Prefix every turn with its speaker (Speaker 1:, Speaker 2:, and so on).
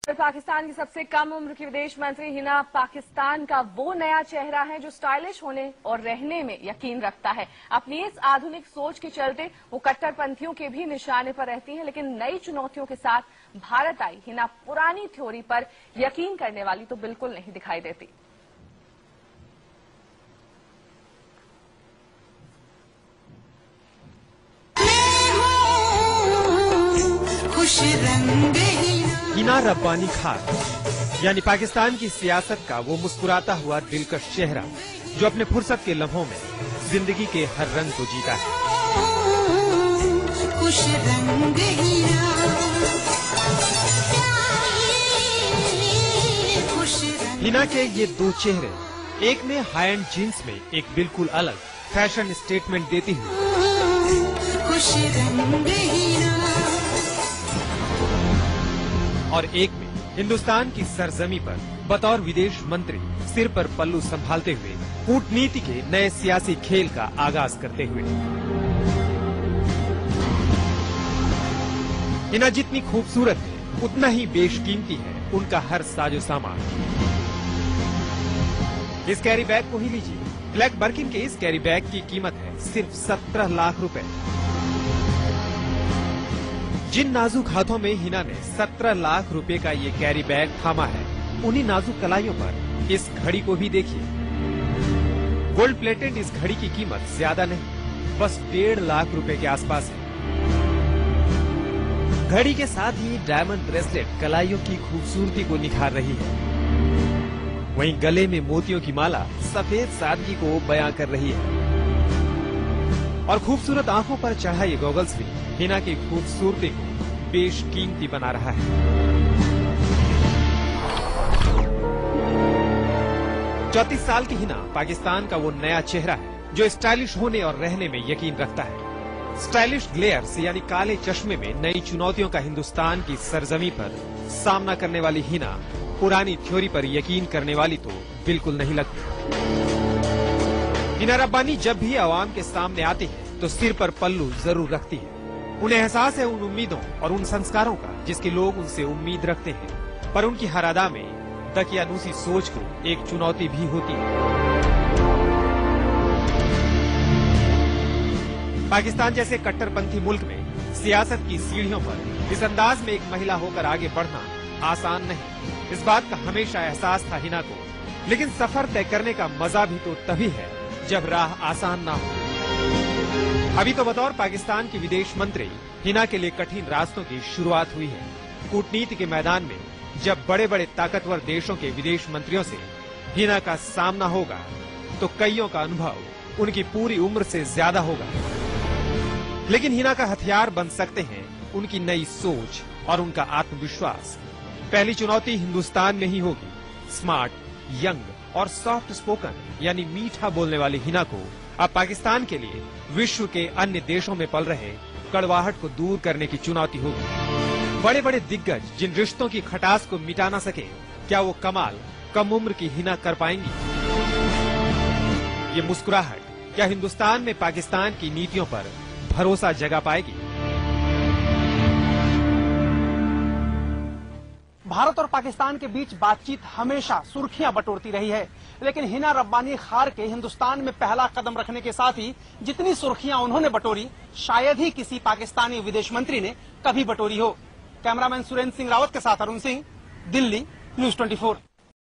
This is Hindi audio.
Speaker 1: पाकिस्तान की सबसे कम उम्र की विदेश मंत्री हिना पाकिस्तान का वो नया चेहरा है जो स्टाइलिश होने और रहने में यकीन रखता है। अपनी इस आधुनिक सोच के चलते वो कट्टरपंथियों के भी निशाने पर रहती है, लेकिन नई चुनौतियों के साथ भारत आई हिना पुरानी थ्योरी पर यकीन करने वाली तो बिल्कुल नहीं दिखाई देती।
Speaker 2: हिना रब्बानी खान यानी पाकिस्तान की सियासत का वो मुस्कुराता हुआ दिलकश चेहरा जो अपने फुर्सत के लम्हों में जिंदगी के हर रंग को जीता है। हिना के ये दो चेहरे, एक में हाई एंड जीन्स में एक बिल्कुल अलग फैशन स्टेटमेंट देती हुई, और एक में हिंदुस्तान की सरजमी पर बतौर विदेश मंत्री सिर पर पल्लू संभालते हुए कूटनीति के नए सियासी खेल का आगाज करते हुए। हिना जितनी खूबसूरत है उतना ही बेशकीमती है उनका हर साजो सामान। इस कैरी बैग को ही लीजिए। ब्लैक बर्किन के इस कैरी बैग की कीमत है सिर्फ 17 लाख रुपए। जिन नाजुक हाथों में हिना ने 17 लाख रुपए का ये कैरी बैग थामा है, उन्हीं नाजुक कलाइयों पर इस घड़ी को भी देखिए। गोल्ड प्लेटेड इस घड़ी की कीमत ज्यादा नहीं, बस 1.5 लाख रुपए के आसपास है। घड़ी के साथ ही डायमंड ब्रेसलेट कलाइयों की खूबसूरती को निखार रही है। वहीं गले में मोतियों की माला सफेद सादगी को बयां कर रही है, और खूबसूरत आंखों पर चढ़ा ये गॉगल्स भी हिना की खूबसूरती को बेशकीमती बना रहा है। चौंतीस साल की हिना पाकिस्तान का वो नया चेहरा है जो स्टाइलिश होने और रहने में यकीन रखता है। स्टाइलिश ग्लेयर्स यानी काले चश्मे में नई चुनौतियों का हिंदुस्तान की सरजमी पर सामना करने वाली हिना पुरानी थ्योरी पर यकीन करने वाली तो बिल्कुल नहीं लगती। हिना रब्बानी जब भी आवाम के सामने आती है तो सिर पर पल्लू जरूर रखती है। उन्हें एहसास है उन उम्मीदों और उन संस्कारों का जिसके लोग उनसे उम्मीद रखते हैं, पर उनकी हर अदा में दकियानूसी सोच को एक चुनौती भी होती है। पाकिस्तान जैसे कट्टरपंथी मुल्क में सियासत की सीढ़ियों पर इस अंदाज में एक महिला होकर आगे बढ़ना आसान नहीं। इस बात का हमेशा एहसास था हिना को, लेकिन सफर तय करने का मजा भी तो तभी है जब राह आसान ना हो। अभी तो बतौर पाकिस्तान की विदेश मंत्री हिना के लिए कठिन रास्तों की शुरुआत हुई है। कूटनीति के मैदान में जब बड़े बड़े ताकतवर देशों के विदेश मंत्रियों से हिना का सामना होगा तो कईयों का अनुभव उनकी पूरी उम्र से ज्यादा होगा। लेकिन हिना का हथियार बन सकते हैं उनकी नई सोच और उनका आत्मविश्वास। पहली चुनौती हिंदुस्तान में ही होगी। स्मार्ट, यंग और सॉफ्ट स्पोकन यानी मीठा बोलने वाली हिना को अब पाकिस्तान के लिए विश्व के अन्य देशों में पल रहे कड़वाहट को दूर करने की चुनौती होगी। बड़े बड़े दिग्गज जिन रिश्तों की खटास को मिटा ना सके, क्या वो कमाल कम उम्र की हिना कर पाएंगी? ये मुस्कुराहट क्या हिंदुस्तान में पाकिस्तान की नीतियों पर भरोसा जगा पाएगी?
Speaker 3: भारत और पाकिस्तान के बीच बातचीत हमेशा सुर्खियां बटोरती रही है, लेकिन हिना रब्बानी खार के हिंदुस्तान में पहला कदम रखने के साथ ही जितनी सुर्खियां उन्होंने बटोरी, शायद ही किसी पाकिस्तानी विदेश मंत्री ने कभी बटोरी हो। कैमरामैन सुरेंद्र सिंह रावत के साथ अरुण सिंह, दिल्ली, न्यूज़ 24।